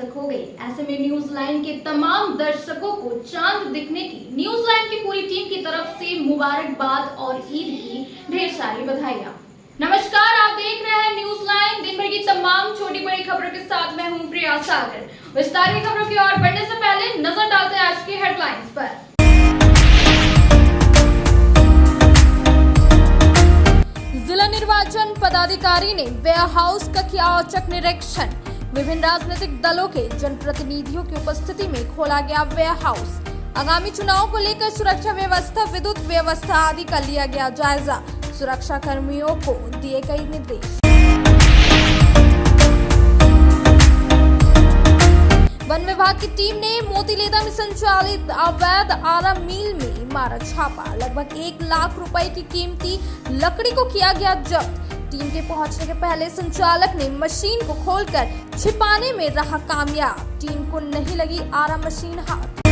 दस्तक हो गई। ऐसे में न्यूज लाइन के तमाम दर्शकों को चांद दिखने की न्यूज लाइन की पूरी टीम की तरफ से मुबारकबाद और ईद की ढेर सारी बधाइयां। नमस्कार, आप देख रहे हैं न्यूज लाइन। दिन भर की तमाम छोटी बड़ी खबरों के साथ मैं हूं प्रिया सागर। विस्तार की खबरों की ओर बढ़ने से पहले नजर डालते हैं आज की हेडलाइंस पर। जिला निर्वाचन पदाधिकारी ने वेयर हाउस का किया औचक निरीक्षण। विभिन्न राजनीतिक दलों के जनप्रतिनिधियों की उपस्थिति में खोला गया वेयर हाउस। आगामी चुनाव को लेकर सुरक्षा व्यवस्था, विद्युत व्यवस्था आदि का लिया गया जायजा। सुरक्षा कर्मियों को दिए कई निर्देश। वन विभाग की टीम ने मोतीलेदा में संचालित अवैध आरा मिल में मारा छापा। लगभग 1 लाख रुपए की कीमती लकड़ी को किया गया जब्त। टीम के पहुंचने के पहले संचालक ने मशीन को खोलकर छिपाने में रहा कामयाब। टीम को नहीं लगी आरा मशीन हाथ।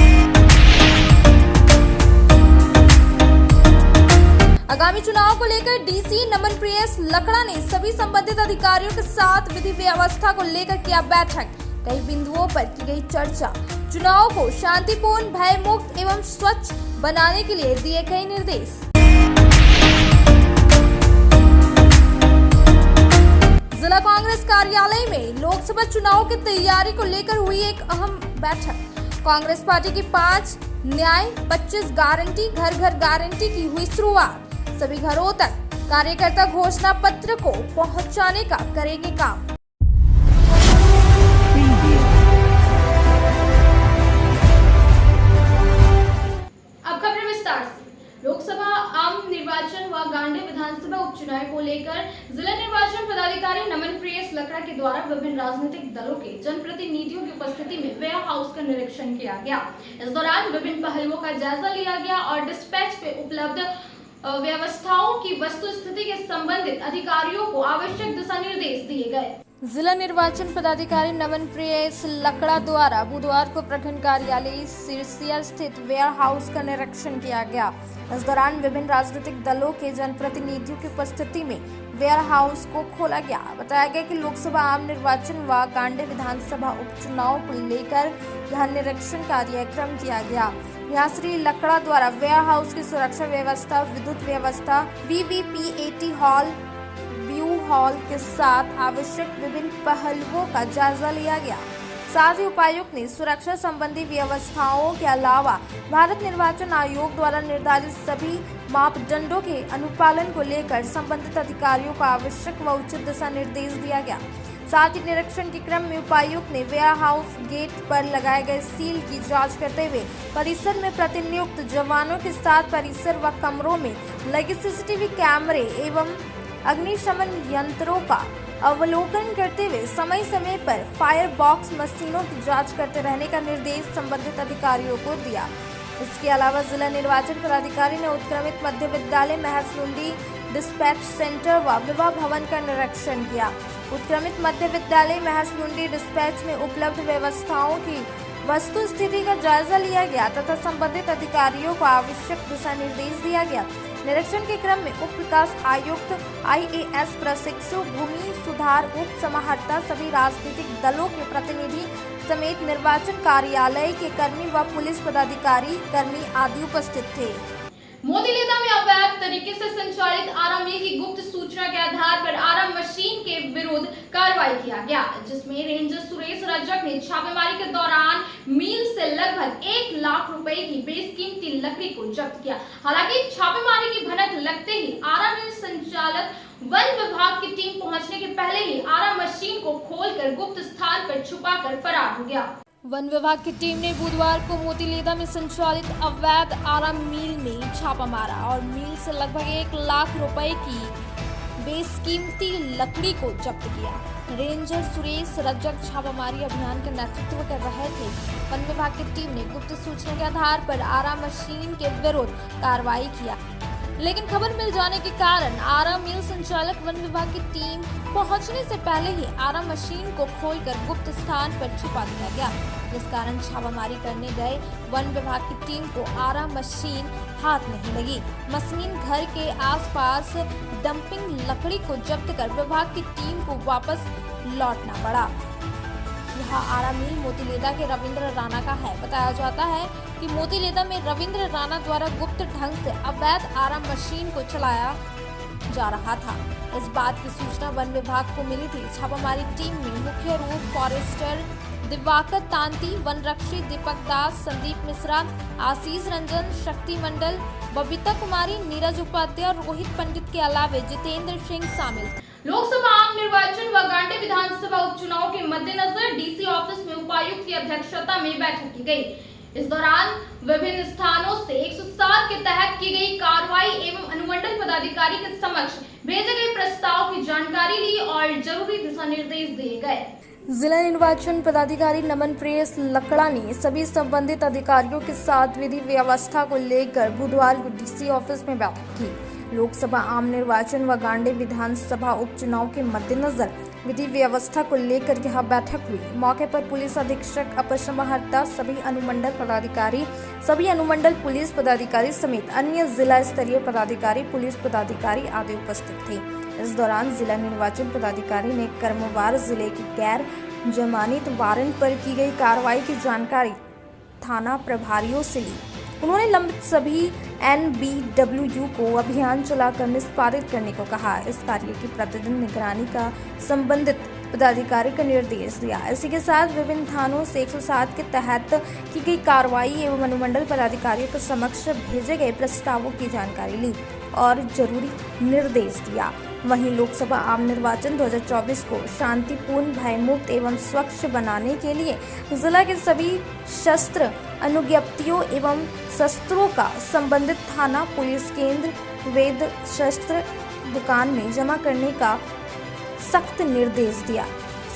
आगामी चुनाव को लेकर डीसी नमन प्रियस लकड़ा ने सभी संबंधित अधिकारियों के साथ विधि व्यवस्था को लेकर किया बैठक। कई बिंदुओं पर की गई चर्चा। चुनाव को शांतिपूर्ण, भयमुक्त एवं स्वच्छ बनाने के लिए दिए गए निर्देश। जिला कांग्रेस कार्यालय में लोकसभा चुनाव की तैयारी को लेकर हुई एक अहम बैठक। कांग्रेस पार्टी की 5 न्याय 25 गारंटी घर घर गारंटी की हुई शुरुआत। सभी घरों तक कार्यकर्ता घोषणा पत्र को पहुंचाने का करेंगे काम। अब खबरें विस्तार से। लोकसभा आम निर्वाचन व गांडे विधानसभा उपचुनाव को लेकर जिला निर्वाचन पदाधिकारी नमन प्रियस लकड़ा के द्वारा विभिन्न राजनीतिक दलों के जनप्रतिनिधियों की उपस्थिति में वेयर हाउस का निरीक्षण किया गया। इस दौरान विभिन्न पहलुओं का जायजा लिया गया और डिस्पैच पे उपलब्ध व्यवस्थाओं की वस्तु स्थिति के संबंधित अधिकारियों को आवश्यक दिशा निर्देश दिए गए। जिला निर्वाचन पदाधिकारी नमन प्रियस लकड़ा द्वारा बुधवार को प्रखंड कार्यालय सिरसिया स्थित वेयर हाउस का निरीक्षण किया गया। इस दौरान विभिन्न राजनीतिक दलों के जनप्रतिनिधियों की उपस्थिति में वेयर हाउस को खोला गया। बताया गया कि लोकसभा आम निर्वाचन व कांडे विधानसभा उपचुनाव को लेकर यह निरीक्षण कार्यक्रम किया गया। यहाँ श्री लकड़ा द्वारा वेयर हाउस की सुरक्षा व्यवस्था, विद्युत व्यवस्था, वीवीपीएटी हॉल, व्यू हॉल के साथ आवश्यक विभिन्न पहलुओं का जायजा लिया गया। साथ ही उपायुक्त ने सुरक्षा संबंधी व्यवस्थाओं के अलावा भारत निर्वाचन आयोग द्वारा निर्धारित सभी मापदंडों के अनुपालन को लेकर संबंधित अधिकारियों को आवश्यक व उचित दिशा निर्देश दिया गया। साथ ही निरीक्षण के क्रम में उपायुक्त ने वेयर हाउस गेट पर लगाए गए सील की जांच करते हुए परिसर में प्रतिनियुक्त जवानों के साथ परिसर व कमरों में लगे सीसीटीवी कैमरे एवं अग्निशमन यंत्रों का अवलोकन करते हुए समय समय पर फायर बॉक्स मशीनों की जांच करते रहने का निर्देश संबंधित अधिकारियों को दिया। इसके अलावा जिला निर्वाचन पदाधिकारी ने उत्क्रमित मध्य विद्यालय महसलुंडी डिस्पैच सेंटर व विवाह भवन का निरीक्षण किया। उत्क्रमित मध्य विद्यालय महसलुंडी डिस्पैच में उपलब्ध व्यवस्थाओं की वस्तु स्थिति का जायजा लिया गया तथा संबंधित अधिकारियों को आवश्यक दिशा निर्देश दिया गया। निरीक्षण के क्रम में उप विकास आयुक्त, IAS प्रशिक्षु, भूमि सुधार उप समाहर्ता, सभी राजनीतिक दलों के प्रतिनिधि समेत निर्वाचन कार्यालय के कर्मी व पुलिस पदाधिकारी कर्मी आदि उपस्थित थे। मोतीलेदा में अवैध तरीके से संचालित आरा मिल की गुप्त सूचना के आधार पर आरा मशीन के विरुद्ध कार्रवाई किया गया, जिसमें रेंजर सुरेश रजक ने छापेमारी के दौरान मिल से लगभग 1 लाख रुपए की बेशकीमती लकड़ी को जब्त किया। हालांकि छापेमारी की भनक लगते ही आरा मिल संचालक वन विभाग की टीम पहुंचने के पहले ही आरा मशीन को खोलकर गुप्त स्थान पर छुपाकर फरार हो गया। वन विभाग की टीम ने बुधवार को मोतीलेदा में संचालित अवैध आरा मिल में छापा मारा और मिल से लगभग 1 लाख रुपए की बेशकीमती लकड़ी को जब्त किया। रेंजर सुरेश रजक छापामारी अभियान का नेतृत्व कर रहे थे। वन विभाग की टीम ने गुप्त सूचना के आधार पर आरा मशीन के विरुद्ध कार्रवाई किया, लेकिन खबर मिल जाने के कारण आरा मिल संचालक वन विभाग की टीम पहुंचने से पहले ही आरा मशीन को खोलकर गुप्त स्थान पर छुपा दिया गया, जिस कारण छापामारी करने गए वन विभाग की टीम को आरा मशीन हाथ नहीं लगी। मशीन घर के आसपास डंपिंग लकड़ी को जब्त कर विभाग की टीम को वापस लौटना पड़ा। यह आरा मिल मोतीलेदा के रविंद्र राणा का है। बताया जाता है कि मोतीलेदा में रविंद्र राणा द्वारा गुप्त ढंग से अवैध आरा मशीन को चलाया जा रहा था। इस बात की सूचना वन विभाग को मिली थी। छापामारी टीम में मुख्य रूप फॉरेस्टर दिवाकर तांती, वन रक्षी दीपक दास, संदीप मिश्रा, आशीष रंजन, शक्ति मंडल, बबीता कुमारी, नीरज उपाध्याय और रोहित पंडित के अलावा जितेंद्र सिंह शामिल थे। लोकसभा आम निर्वाचन व गांडे विधानसभा उपचुनाव के मद्देनजर डीसी ऑफिस में उपायुक्त की अध्यक्षता में बैठक की गई। इस दौरान विभिन्न स्थानों से 107 के तहत की गई कार्रवाई एवं अनुमंडल पदाधिकारी के समक्ष भेजे गए प्रस्ताव की जानकारी ली और जरूरी दिशा निर्देश दिए गए। जिला निर्वाचन पदाधिकारी नमन प्रियस लकड़ा ने सभी संबंधित अधिकारियों के साथ विधि व्यवस्था को लेकर बुधवार को डीसी ऑफिस में बैठक की। लोकसभा आम निर्वाचन व गांडे विधानसभा उपचुनाव के मद्देनजर विधि व्यवस्था को लेकर यह बैठक हुई। मौके पर पुलिस अधीक्षक अपर समाहर्ता, सभी अनुमंडल पदाधिकारी, सभी अनुमंडल पुलिस पदाधिकारी समेत अन्य जिला स्तरीय पदाधिकारी, पुलिस पदाधिकारी आदि उपस्थित थे। इस दौरान जिला निर्वाचन पदाधिकारी ने क्रमवार जिले की गैर जमानत वारंट पर की गई कार्रवाई की जानकारी थाना प्रभारियों से ली। उन्होंने लंबित सभी NBWU को अभियान चलाकर निष्पादित करने को कहा। इस कार्य की प्रतिदिन निगरानी का संबंधित पदाधिकारी को निर्देश दिया। इसी के साथ विभिन्न थानों से 107 के तहत की गई कार्रवाई एवं अनुमंडल पदाधिकारियों के समक्ष भेजे गए प्रस्तावों की जानकारी ली और जरूरी निर्देश दिया। वहीं लोकसभा आम निर्वाचन 2024 को शांतिपूर्ण, भयमुक्त एवं स्वच्छ बनाने के लिए जिला के सभी शस्त्र अनुज्ञप्तियों एवं शस्त्रों का संबंधित थाना, पुलिस केंद्र, वैध शस्त्र दुकान में जमा करने का सख्त निर्देश दिया।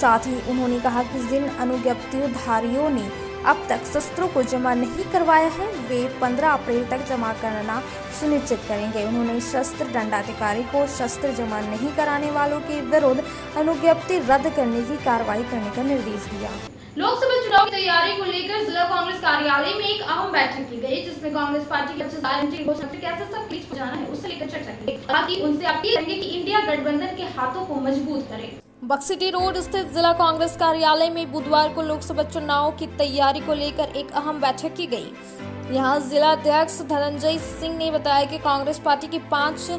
साथ ही उन्होंने कहा कि जिन अनुज्ञप्तिधारियों ने अब तक शस्त्रों को जमा नहीं करवाया है वे 15 अप्रैल तक जमा करना सुनिश्चित करेंगे। उन्होंने शस्त्र दंडाधिकारी को शस्त्र जमा नहीं कराने वालों के विरुद्ध अनुज्ञप्ति रद्द करने की कार्रवाई करने का निर्देश दिया। लोकसभा चुनाव की तैयारी को लेकर जिला कांग्रेस कार्यालय में एक अहम बैठक की गई, जिसमें कांग्रेस पार्टी के गारंटी घोषणा कैसे सब बीच जाना है उससे लेकर चर्चा की। ताकि उनसे अपील करेंगे कि इंडिया गठबंधन के हाथों को मजबूत करे। बक्सिटी रोड स्थित जिला कांग्रेस कार्यालय में बुधवार को लोकसभा चुनाव की तैयारी को लेकर एक अहम बैठक की गई। यहां जिला अध्यक्ष धनंजय सिंह ने बताया कि कांग्रेस पार्टी की 5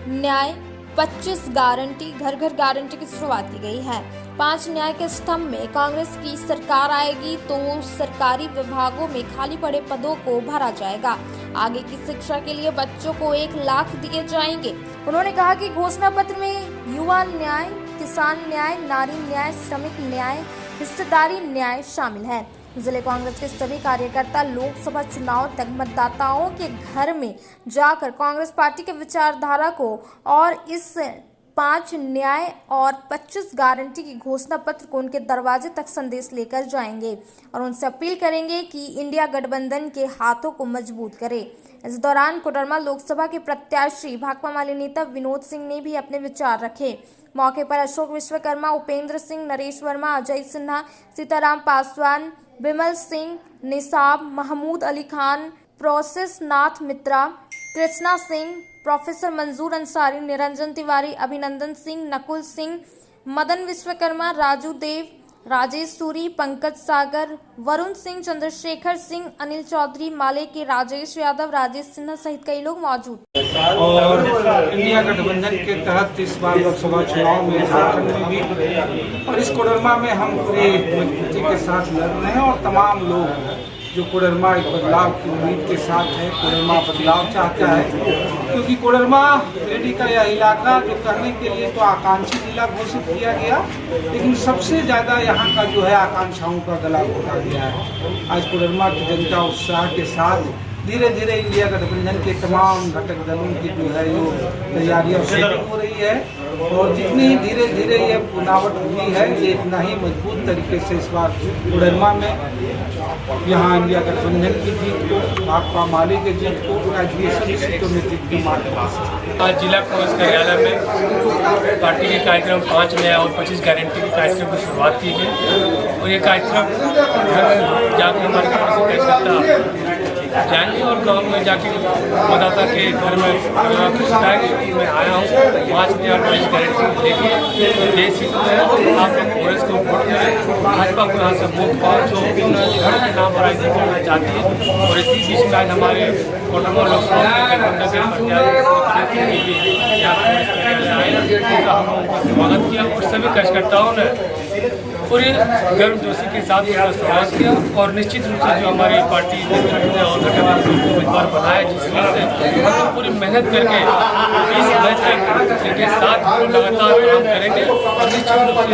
न्याय 25 गारंटी घर घर गारंटी की शुरुआत की गई है। 5 न्याय के स्तंभ में कांग्रेस की सरकार आएगी तो सरकारी विभागों में खाली पड़े पदों को भरा जाएगा। आगे की शिक्षा के लिए बच्चों को 1 लाख दिए जाएंगे। उन्होंने कहा कि घोषणा पत्र में युवा न्याय, किसान न्याय, नारी न्याय, श्रमिक न्याय, हिस्सेदारी न्याय शामिल है। जिले कांग्रेस के सभी कार्यकर्ता लोकसभा चुनाव तक मतदाताओं के घर में जाकर कांग्रेस पार्टी के विचारधारा को और इस 5 न्याय और 25 गारंटी की घोषणा पत्र को उनके दरवाजे तक संदेश लेकर जाएंगे और उनसे अपील करेंगे कि इंडिया गठबंधन के हाथों को मजबूत करे। इस दौरान कोडरमा लोकसभा के प्रत्याशी भाकपा माले नेता विनोद सिंह ने भी अपने विचार रखे। मौके पर अशोक विश्वकर्मा, उपेंद्र सिंह, नरेश वर्मा, अजय सिन्हा, सीताराम पासवान, विमल सिंह, निसाब, महमूद अली खान, प्रोसेस नाथ मित्रा, कृष्णा सिंह, प्रोफेसर मंजूर अंसारी, निरंजन तिवारी, अभिनंदन सिंह, नकुल सिंह, मदन विश्वकर्मा, राजू देव, राजेश सूरी, पंकज सागर, वरुण सिंह, चंद्रशेखर सिंह, अनिल चौधरी, माले के राजेश यादव, राजेश सिन्हा सहित कई लोग मौजूद। और इंडिया गठबंधन के तहत इस बार लोकसभा चुनाव में झारखंड में भी और इस कोडरमा में हम पूरी मजबूती के साथ लड़ रहे हैं और तमाम लोग जो कोडरमा एक बदलाव की उम्मीद के साथ है, कोडरमा बदलाव चाहता है, क्योंकि कोडरमा गिरिडीह का यह इलाका जो कहने के लिए तो आकांक्षी जिला घोषित किया गया, लेकिन सबसे ज़्यादा यहाँ का जो है आकांक्षाओं का गला घोटा गया है। आज कोडरमा की जनता उत्साह के साथ धीरे धीरे इंडिया गठबंधन के तमाम घटक दलों की जो है वो तैयारियाँ शुरू हो रही है और जितनी धीरे धीरे ये बनावट हुई है ये इतना ही मजबूत तरीके से इस बार कोडरमा में यहाँ इंडिया गठबंधन की जीत को, भाकपा माले के जीत को, सभी सीटों में जीत के मार्ग। आज जिला कांग्रेस कार्यालय में पार्टी के कार्यक्रम 5 न्याय और 25 गारंटी के कार्यक्रम की शुरुआत की गई और ये कार्यक्रम जाकर हमारे कार्यकर्ता जाएंगे और गांव में जाके मतदाता के घर में बताएंगे। मैं आया हूँ 5 में और 22 गारंटी लेके देश हित में आप लोग कांग्रेस को वोट करें, भाजपा को यहाँ से वोट पाओ जो घर के नाम पर राजनीति करना चाहती है। और इसी बीच में आज हमारे कोटरमा लोकसभा स्वागत किया और सभी कार्यकर्ताओं ने पूरे गर्म जोशी के साथ स्वागत किया और निश्चित रूप से जो हमारी पार्टी ने और गठबंधन को उम्मीदवार बनाया जिस वजह से हम लोग पूरी मेहनत करके इस मैच के साथ हम लोग लगातार काम करेंगे और निश्चित रूप से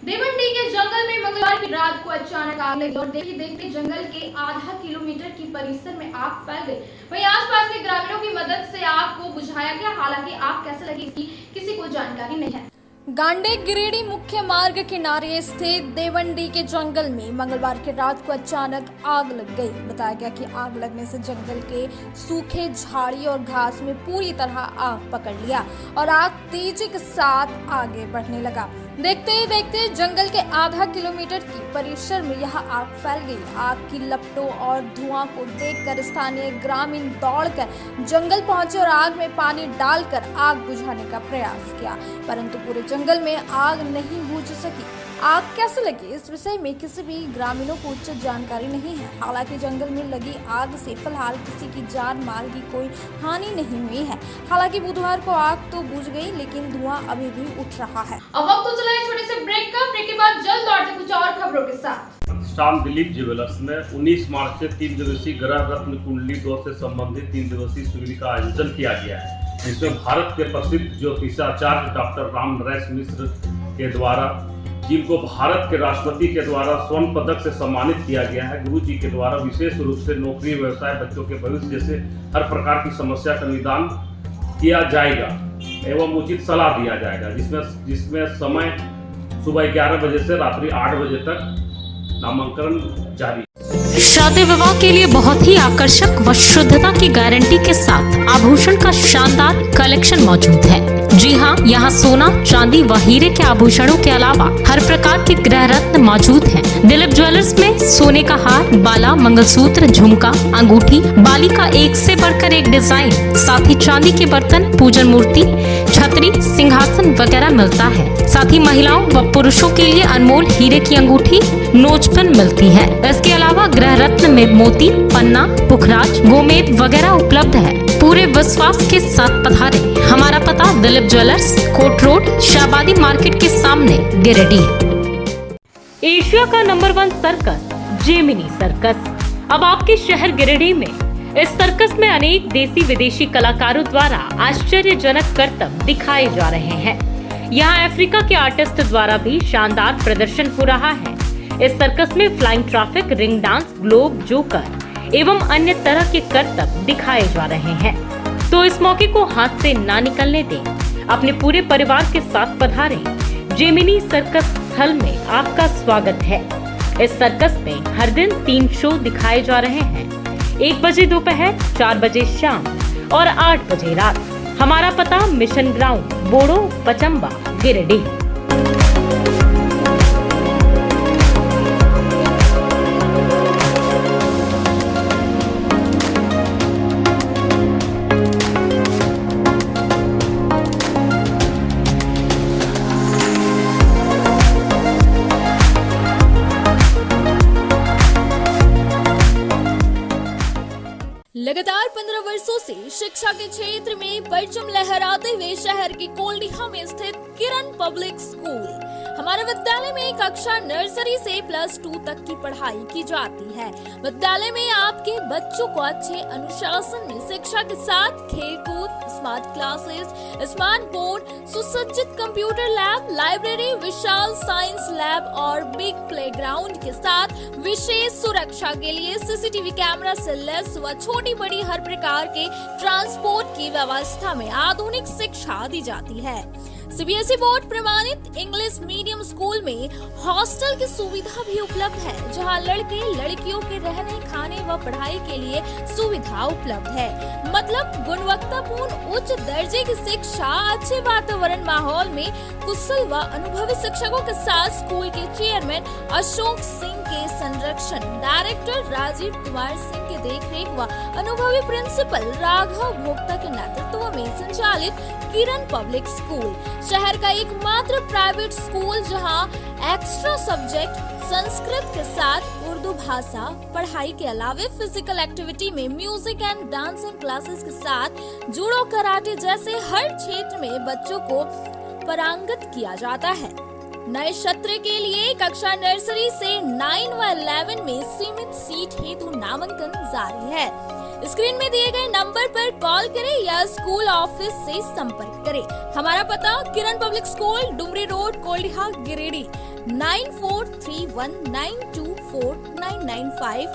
देवंडी के जंगल में मंगलवार की रात को अचानक आग लगी और देखते जंगल के आधा किलोमीटर की परिसर में आग फैल गई। वहीं आसपास के ग्रामीणों की मदद से आग को बुझाया गया। हालांकि आग कैसे लगी इसकी किसी को जानकारी नहीं है। गांडे गिरिडीह मुख्य मार्ग किनारे स्थित देवंडी के जंगल में मंगलवार की रात को अचानक आग लग गई। बताया गया कि आग लगने से जंगल के सूखे झाड़ी और घास में पूरी तरह आग पकड़ लिया और आग तेजी के साथ आगे बढ़ने लगा। देखते ही देखते जंगल के आधा किलोमीटर की परिसर में यह आग फैल गई। आग की लपटों और धुआं को देखकर स्थानीय ग्रामीण दौड़कर जंगल पहुंचे और आग में पानी डालकर आग बुझाने का प्रयास किया, परंतु पूरे जंगल में आग नहीं बुझ सकी। आग कैसे लगी इस विषय में किसी भी ग्रामीणों को उचित जानकारी नहीं है। हालांकि जंगल में लगी आग से फिलहाल किसी की जान माल की कोई हानि नहीं हुई है। हालांकि बुधवार को आग तो बुझ गई लेकिन धुआं अभी भी उठ रहा है। अब वक्त तो चला है छोटे से ब्रेक का। ब्रेक के बाद जल्द लौटते कुछ और खबरों के साथ। प्रतिष्ठान दिलीप ज्वेलर्स में 19 मार्च से 3 दिवसीय ग्रह रत्न कुंडली 2 से संबंधित 3 दिवसीय शिविर का आयोजन किया गया है। इसमें भारत के प्रसिद्ध ज्योतिषाचार्य डॉक्टर राम नरेश मिश्र के द्वारा, जिनको भारत के राष्ट्रपति के द्वारा स्वर्ण पदक से सम्मानित किया गया है, गुरु जी के द्वारा विशेष रूप से नौकरी, व्यवसाय, बच्चों के भविष्य जैसे हर प्रकार की समस्या का निदान किया जाएगा एवं उचित सलाह दिया जाएगा, जिसमें समय सुबह 11 बजे से रात्रि 8 बजे तक नामांकन जारी। शादी विवाह के लिए बहुत ही आकर्षक व शुद्धता की गारंटी के साथ आभूषण का शानदार कलेक्शन मौजूद है। जी हाँ, यहाँ सोना, चांदी व हीरे के आभूषणों के अलावा हर प्रकार के ग्रह रत्न मौजूद हैं। दिलीप ज्वेलर्स में सोने का हार, बाला, मंगलसूत्र, झुमका, अंगूठी, बाली का एक से बढ़कर एक डिजाइन, साथ ही चांदी के बर्तन, पूजन मूर्ति, छतरी, सिंहासन वगैरह मिलता है। साथ ही महिलाओं व पुरुषों के लिए अनमोल हीरे की अंगूठी, नोचपिन मिलती है। इसके अलावा ग्रह रत्न में मोती, पन्ना, पुखराज, गोमेद वगैरह उपलब्ध है। पूरे विश्वास के साथ पधारे। हमारा पता दिलीप ज्वेलर्स, कोट रोड, शाहबादी मार्केट के सामने, गिरिडीह। एशिया का नंबर 1 सर्कस जेमिनी सर्कस अब आपके शहर गिरिडीह में। इस सर्कस में अनेक देसी विदेशी कलाकारों द्वारा आश्चर्यजनक करतब दिखाए जा रहे हैं। यहाँ अफ्रीका के आर्टिस्ट द्वारा भी शानदार प्रदर्शन हो रहा है। इस सर्कस में flying traffic, ring dance, globe, joker एवं अन्य तरह के करतब दिखाए जा रहे हैं। तो इस मौके को हाथ से ना निकलने दें। अपने पूरे परिवार के साथ पधारें। जेमिनी सर्कस स्थल में आपका स्वागत है। इस सर्कस में हर दिन 3 शो दिखाए जा रहे हैं। 1 बजे दोपहर, 4 बजे शाम और 8 बजे रात। हमारा पता मिशन ग्राउंड, बोड़ो, पचम्बा, गिरिडीह। लगातार 15 वर्षों से शिक्षा के क्षेत्र में परचम लहराते हुए शहर के कोल्डिहा में स्थित किरण पब्लिक स्कूल। हमारे विद्यालय में कक्षा नर्सरी से +2 तक की पढ़ाई की जाती है। विद्यालय में आपके बच्चों को अच्छे अनुशासन में शिक्षा के साथ खेलकूद, स्मार्ट क्लासेस, स्मार्ट बोर्ड, सुसज्जित कंप्यूटर लैब, लाइब्रेरी, विशाल साइंस लैब और बिग प्लेग्राउंड के साथ विशेष सुरक्षा के लिए सीसीटीवी कैमरा से लैस व छोटी बड़ी हर प्रकार के ट्रांसपोर्ट की व्यवस्था में आधुनिक शिक्षा दी जाती है। सीबीएसई बोर्ड प्रमाणित इंग्लिश मीडियम स्कूल में हॉस्टल की सुविधा भी उपलब्ध है, जहां लड़के लड़कियों के रहने खाने व पढ़ाई के लिए सुविधा उपलब्ध है। मतलब गुणवत्तापूर्ण उच्च दर्जे की शिक्षा, अच्छे वातावरण माहौल में कुशल व अनुभवी शिक्षकों के साथ स्कूल के चेयरमैन अशोक सिंह के संरक्षण, डायरेक्टर राजीव कुमार सिंह के देखरेख व अनुभवी प्रिंसिपल राघव भोक्ता के नेतृत्व में संचालित किरण पब्लिक स्कूल शहर का एकमात्र प्राइवेट स्कूल, जहां एक्स्ट्रा सब्जेक्ट संस्कृत के साथ उर्दू भाषा पढ़ाई के अलावे फिजिकल एक्टिविटी में म्यूजिक एंड डांसिंग क्लासेस के साथ जूडो, कराटे जैसे हर क्षेत्र में बच्चों को पारंगत किया जाता है। नए सत्र के लिए कक्षा नर्सरी से 9 व 11 में सीमित सीट हेतु नामांकन जारी है। स्क्रीन में दिए गए नंबर पर कॉल करें या स्कूल ऑफिस से संपर्क करें। हमारा पता Kiran public school, Dumri road, Koldiha, Giridih 9431924995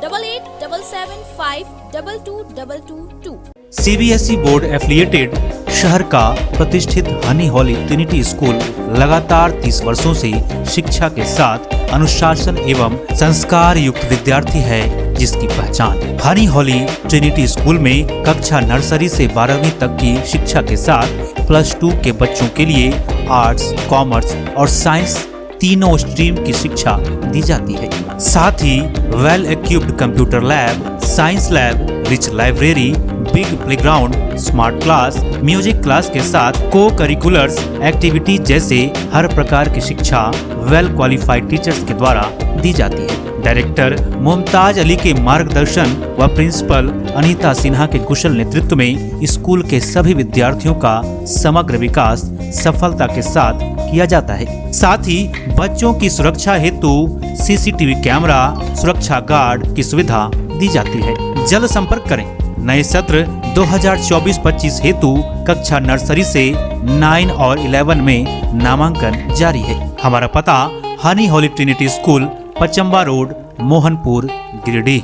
8877522222। CBSE board affiliated शहर का प्रतिष्ठित हनी हॉली ट्रिनिटी स्कूल लगातार 30 वर्षों से शिक्षा के साथ अनुशासन एवं संस्कार युक्त विद्यार्थी है, जिसकी पहचान हनी हॉली ट्रिनिटी स्कूल में कक्षा नर्सरी से 12वीं तक की शिक्षा के साथ +2 के बच्चों के लिए आर्ट्स, कॉमर्स और साइंस तीनों स्ट्रीम की शिक्षा दी जाती है। साथ ही well equipped computer lab, science lab, rich library, big playground, smart class, music class के साथ को करिकुलर्स एक्टिविटी जैसे हर प्रकार की शिक्षा वेल क्वालिफाइड टीचर्स के द्वारा दी जाती है। डायरेक्टर मुमताज अली के मार्गदर्शन व प्रिंसिपल अनीता सिन्हा के कुशल नेतृत्व में स्कूल के सभी विद्यार्थियों का समग्र विकास सफलता के साथ किया जाता है। साथ ही बच्चों की सुरक्षा हेतु सीसीटीवी कैमरा, सुरक्षा गार्ड की सुविधा दी जाती है। जल्द संपर्क करें। नए सत्र 2024-25 हेतु कक्षा नर्सरी से 9 और 11 में नामांकन जारी है। हमारा पता honey holy trinity school, Pachamba road, Mohanpur, Giridih.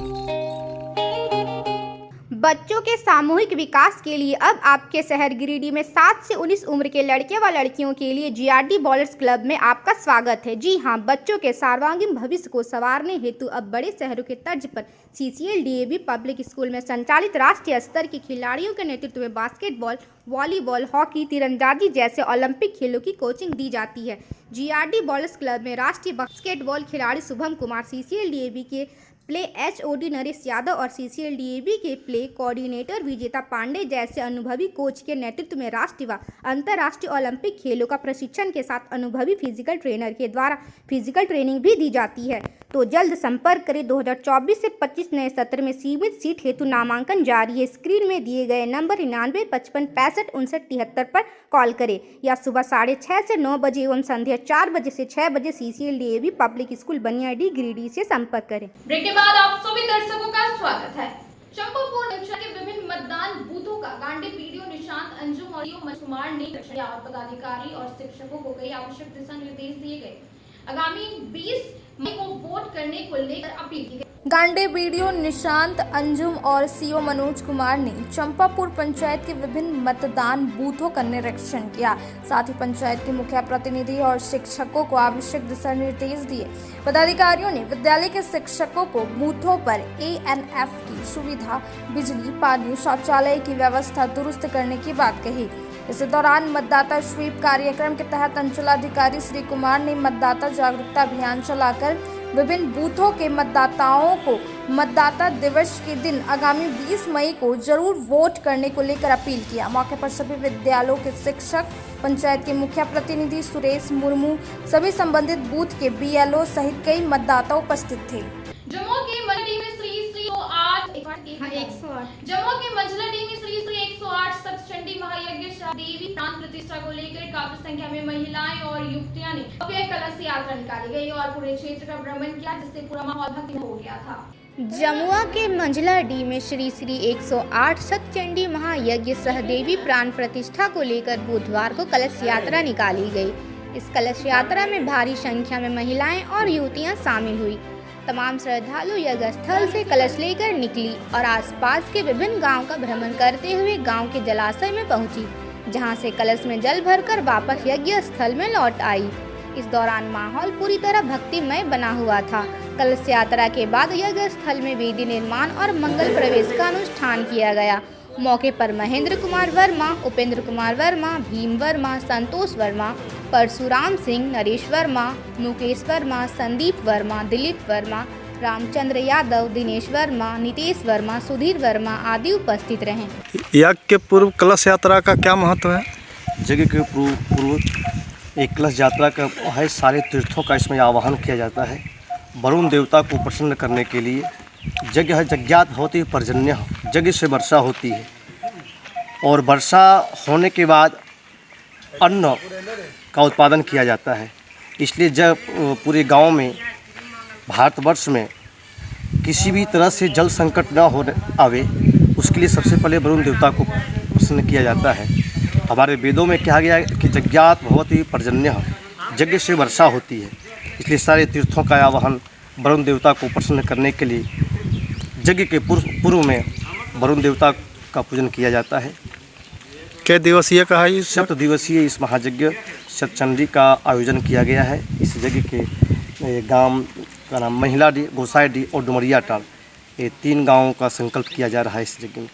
बच्चों के सामूहिक विकास के लिए अब आपके शहर गिरिडीह में 7 से 19 उम्र के लड़के व लड़कियों के लिए जीआरडी बॉलर्स क्लब में आपका स्वागत है। जी हां, बच्चों के सर्वांगीण भविष्य को संवारने हेतु अब बड़े शहरों के तर्ज पर सीसीएल डीएवी पब्लिक स्कूल में संचालित राष्ट्रीय स्तर के खिलाड़ियों के नेतृत्व में बास्केटबॉल, वॉलीबॉल, हॉकी, तीरंदाजी जैसे ओलंपिक खेलों की कोचिंग दी जाती है। जीआरडी बॉलर्स क्लब में राष्ट्रीय बास्केटबॉल खिलाड़ी शुभम कुमार, सीसीएल डीएवी के प्ले एचओडी नरेश यादव और सीसीएल डीएवी के प्ले कोऑर्डिनेटर विजेता पांडे जैसे अनुभवी कोच के नेतृत्व में राष्ट्रीय व अंतर्राष्ट्रीय ओलंपिक खेलों का प्रशिक्षण के साथ अनुभवी फिजिकल ट्रेनर के द्वारा फिजिकल ट्रेनिंग भी दी जाती है। तो जल्द संपर्क करें। 2024 से 25 नए सत्र में सीमित सीट हेतु नामांकन जारी है। स्क्रीन में दिए गए नंबर 9955655973 पर कॉल करें या सुबह 6:30 से 9 बजे एवं संध्या 4 बजे से 6 बजे CCL DAV public school Baniyadih Giridih से संपर्क करें। ब्रेक के बाद आप सभी दर्शकों का स्वागत है। चंपापुर अंचल के विभिन्न मतदान बूथों का गांडे पीडीओ निशांत अंजुम और कुमार ने पदाधिकारी और शिक्षकों को कई आवश्यक दिशा निर्देश दिए गए। आगामी 20 मई को वोट करने को लेकर अपील की गई। गांडे बीडीओ निशांत अंजुम और सीओ मनोज कुमार ने चंपापुर पंचायत के विभिन्न मतदान बूथों का निरीक्षण किया। साथ ही पंचायत के मुखिया प्रतिनिधि और शिक्षकों को आवश्यक दिशा निर्देश दिए। पदाधिकारियों ने विद्यालय के शिक्षकों को बूथों पर एएनएफ की सुविधा, बिजली, पानी, शौचालय की व्यवस्था दुरुस्त करने की बात कही। इस दौरान मतदाता स्वीप कार्यक्रम के तहत अंचलाधिकारी श्री कुमार ने मतदाता जागरूकता अभियान चलाकर विभिन्न बूथों के मतदाताओं को मतदाता दिवस के दिन आगामी 20 मई को जरूर वोट करने को लेकर अपील किया। मौके पर सभी विद्यालयों के शिक्षक, पंचायत के मुखिया प्रतिनिधि सुरेश मुर्मू, सभी संबंधित बूथ के बीएलओ सहित कई मतदाता उपस्थित थे। जम्मू के मंडी में श्री 108 जम्मू के मंझलाडीह में श्री 108 सप्तचंडी महायज्ञ देवी प्राण प्रतिष्ठा को लेकर काफी संख्या में महिलाएं और युवतियां ने भव्य कलश यात्रा निकाली गई और पूरे क्षेत्र का भ्रमण किया, जिससे पूरा माहौल भक्ति हो गया था। जमुआ के मंझलाडीह में श्री 108 सप्तचंडी महायज्ञ सह देवी प्राण प्रतिष्ठा को लेकर बुधवार को कलश यात्रा निकाली गई। इस कलश यात्रा में भारी संख्या में महिलाएं और युवतियां शामिल हुई। तमाम श्रद्धालु यज्ञ स्थल से कलश लेकर निकली और आसपास के विभिन्न गांव का भ्रमण करते हुए गांव के जलाशय में पहुंची। जहां से कलश में जल भरकर वापस यज्ञ स्थल में लौट आई। इस दौरान माहौल पूरी तरह भक्तिमय बना हुआ था। कलश यात्रा के बाद यज्ञ स्थल में वेदी निर्माण और मंगल प्रवेश का अनुष्ठान किया गया। मौके पर महेंद्र कुमार वर्मा, उपेंद्र कुमार वर्मा, भीम वर्मा, संतोष वर्मा, परशुराम सिंह, नरेश वर्मा, मुकेश वर्मा, संदीप वर्मा, दिलीप वर्मा, रामचंद्र यादव, दिनेश वर्मा, नितेश वर्मा, सुधीर वर्मा आदि उपस्थित रहे। यज्ञ के पूर्व कलश यात्रा का क्या महत्व है? यज्ञ के पूर्व एक कलश यात्रा का है, सारे तीर्थों का इसमें आवाहन किया जाता है। वरुण देवता को प्रसन्न करने के लिए यज्ञ है, यज्ञात होती है पर्जन्य, यज्ञ से वर्षा होती है और वर्षा होने के बाद अन्न का उत्पादन किया जाता है। इसलिए जब पूरे गांव में, भारतवर्ष में किसी भी तरह से जल संकट न हो आवे, उसके लिए सबसे पहले वरुण देवता को प्रसन्न किया जाता है। हमारे वेदों में कहा गया है कि यज्ञात भवति पर्जन्य, यज्ञ से वर्षा होती है। इसलिए सारे तीर्थों का आवाहन वरुण देवता को प्रसन्न करने के लिए यज्ञ के पूर्व में वरुण देवता का पूजन किया जाता है। क्या दिवसीय कहा? 7 दिवसीय इस महायज्ञ सतचंडी का आयोजन किया गया है। इस यज्ञ के गांव का नाम महिलाडी, गोसाईडी और डुमरिया टाल, ये 3 गांवों का संकल्प किया जा रहा है इस यज्ञ में।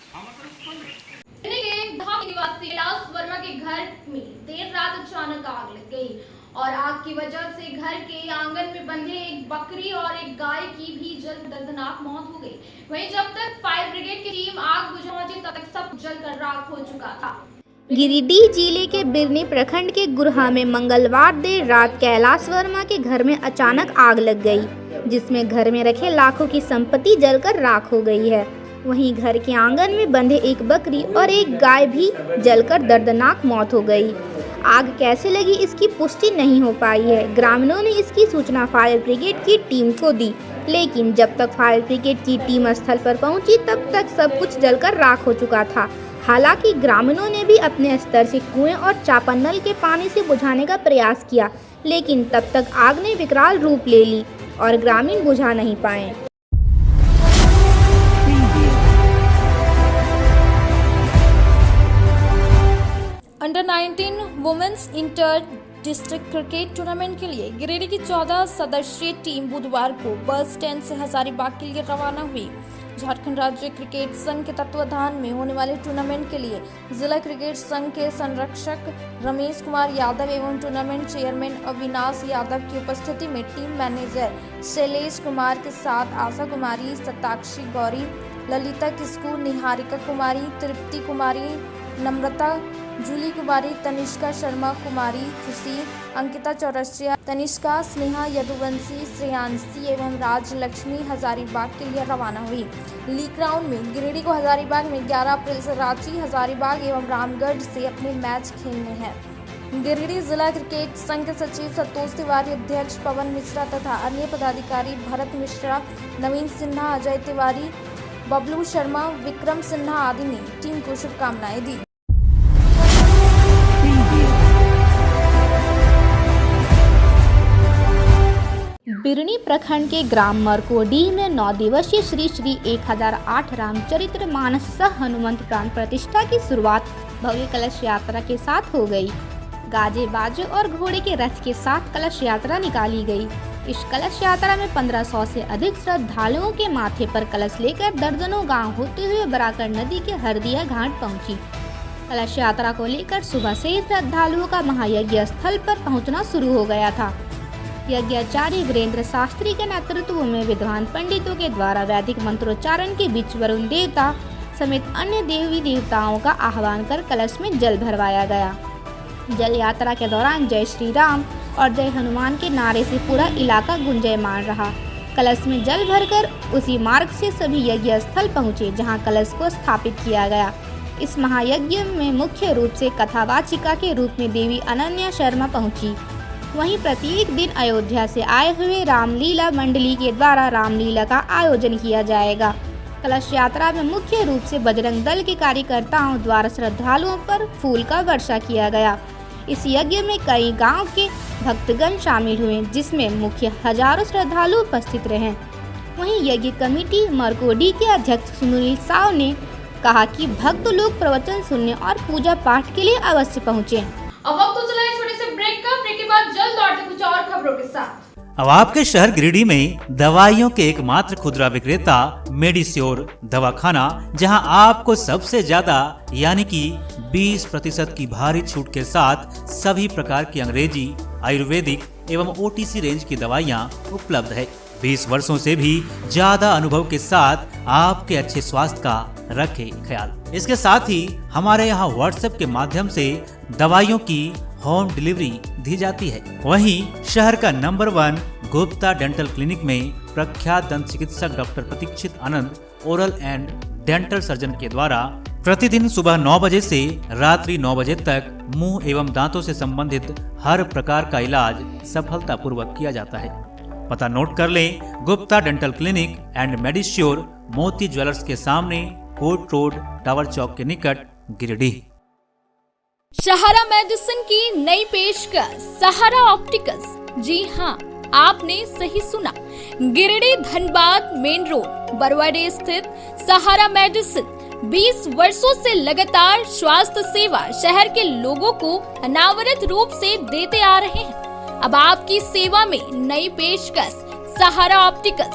वर्मा के घर में देर रात अचानक आग लग गई और आग की वजह से घर के आंगन में बंधे एक बकरी और एक गाय की भी दर्दनाक मौत हो गई। वहीं जब तक फायर ब्रिगेड की टीम आग बुझा पहुंची तब तक सब जलकर राख हो चुका था। गिरिडीह जिले के बिरनी प्रखंड के गुरहा में मंगलवार देर रात कैलाश वर्मा के घर में अचानक आग लग गई, जिसमें घर में रखे लाखों की संपत्ति जलकर राख हो गई है। वहीं घर के आंगन में बंधे एक बकरी और एक गाय भी जलकर दर्दनाक मौत हो गई। आग कैसे लगी इसकी पुष्टि नहीं हो पाई है। ग्रामीणों ने इसकी सूचना फायर ब्रिगेड की टीम को दी, लेकिन जब तक फायर ब्रिगेड की टीम स्थल पर पहुंची तब तक सब कुछ जलकर राख हो चुका था। हालांकि ग्रामीणों ने भी अपने स्तर से कुएं और चापानल के पानी से बुझाने का प्रयास किया, लेकिन तब तक आग ने विकराल रूप ले ली और ग्रामीण बुझा नहीं पाए। Under 19 women's inter district cricket tournament के लिए गिरिडीह की 14 सदस्यीय टीम बुधवार को बस स्टैंड से हजारीबाग के लिए रवाना हुई। झारखंड राज्य क्रिकेट संघ के तत्वाधान में होने वाले टूर्नामेंट के लिए जिला क्रिकेट संघ के संरक्षक रमेश कुमार यादव एवं टूर्नामेंट चेयरमैन अविनाश यादव की उपस्थिति में टीम मैनेजर शैलेश कुमार के साथ आशा कुमारी, सताक्षी गौरी, ललिता किस्कू, निहारिका कुमारी, तृप्ति कुमारी, नम्रता, जूली कुमारी, तनिष्का शर्मा कुमारी, खुशी, अंकिता चौरसिया, तनिष्का, स्नेहा, यदुवंशी, श्रेयांशी एवं राजलक्ष्मी हजारीबाग के लिए रवाना हुई। लीग राउंड में गिरिडीह को हजारीबाग में 11 अप्रैल से रांची, हजारीबाग एवं रामगढ़ से अपने मैच खेलने हैं। गिरिडीह जिला क्रिकेट संघ के सचिव संतोष तिवारी, अध्यक्ष पवन मिश्रा तथा अन्य पदाधिकारी भरत मिश्रा, नवीन सिन्हा, अजय तिवारी, बबलू शर्मा, विक्रम सिन्हा आदि ने टीम को शुभकामनाएं दी। बिरनी प्रखंड के ग्राम मरकोडीह में 9 दिवसीय श्री श्री 1008 रामचरित्र मानस सह हनुमंत प्राण प्रतिष्ठा की शुरुआत भव्य कलश यात्रा के साथ हो गई। गाजे बाजे और घोड़े के रथ के साथ कलश यात्रा निकाली गई। इस कलश यात्रा में 1500 से अधिक श्रद्धालुओं के माथे पर कलश लेकर दर्जनों गांव होते हुए बराकर नदी के हरदिया घाट पहुंची। कलश यात्रा को लेकर सुबह से ही श्रद्धालुओं का महायज्ञ स्थल पर पहुंचना शुरू हो गया था। यज्ञाचार्य वीरेंद्र शास्त्री के नेतृत्व में विद्वान पंडितों के द्वारा वैदिक मंत्रोच्चारण के बीच वरुण देवता समेत अन्य देवी देवताओं का आह्वान कर कलश में जल भरवाया गया। जल यात्रा के दौरान जय श्री राम और जय हनुमान के नारे से पूरा इलाका गुंजयमान रहा। कलश में जल भरकर उसी मार्ग से सभी यज्ञ स्थल पहुँचे जहाँ कलश को स्थापित किया गया। इस महायज्ञ में मुख्य रूप से कथावाचिका के रूप में देवी अनन्या शर्मा पहुंची। वहीं प्रत्येक दिन अयोध्या से आए हुए रामलीला मंडली के द्वारा रामलीला का आयोजन किया जाएगा। कलश यात्रा में मुख्य रूप से बजरंग दल के कार्यकर्ताओं द्वारा श्रद्धालुओं पर फूल का वर्षा किया गया। इस यज्ञ में कई गांव के भक्तगण शामिल हुए, जिसमें मुख्य हजारों श्रद्धालु उपस्थित रहे। वहीं यज्ञ कमेटी मरकोडीह के अध्यक्ष सुनील साव ने कहा कि भक्त लोग प्रवचन सुनने और पूजा पाठ के लिए अवश्य पहुँचे। अब वक्त तो चला है छोटे से ब्रेक का। ब्रेक के बाद जल्द लौटे कुछ और खबरों के साथ। अब आपके शहर गिरिडीह में दवाइयों के एकमात्र खुदरा विक्रेता मेडिश्योर दवाखाना, जहां आपको सबसे ज्यादा यानी कि 20% की भारी छूट के साथ सभी प्रकार की अंग्रेजी, आयुर्वेदिक एवं OTC रेंज की दवाइयां उपलब्ध है। 20 वर्षों से भी ज्यादा अनुभव के साथ आपके अच्छे स्वास्थ्य का रखे ख्याल। इसके साथ ही हमारे यहाँ व्हाट्सएप के माध्यम से दवाइयों की होम डिलीवरी दी जाती है। वहीं शहर का नंबर 1 गुप्ता डेंटल क्लिनिक में प्रख्यात दंत चिकित्सक doctor Pratikshit Anand oral and dental surgeon के द्वारा प्रतिदिन सुबह 9 बजे से रात्रि 9 बजे तक मुंह एवं दांतों से संबंधित हर प्रकार का इलाज सफलतापूर्वक किया जाता है। पता नोट कर लें, गुप्ता डेंटल क्लिनिक एंड मेडिश्योर, मोती ज्वेलर्स के सामने, कोर्ट रोड, टावर चौक के निकट, गिरिडीह। सहारा मेडिसिन की नई पेशकश सहारा ऑप्टिकल्स। जी हाँ, आपने सही सुना। गिरिडीह धनबाद मेन रोड बरवाडे स्थित सहारा मेडिसिन 20 वर्षों से लगातार स्वास्थ्य सेवा शहर के लोगों को अनावरत रूप से देते आ रहे हैं। अब आपकी सेवा में नई पेशकश सहारा ऑप्टिकल्स,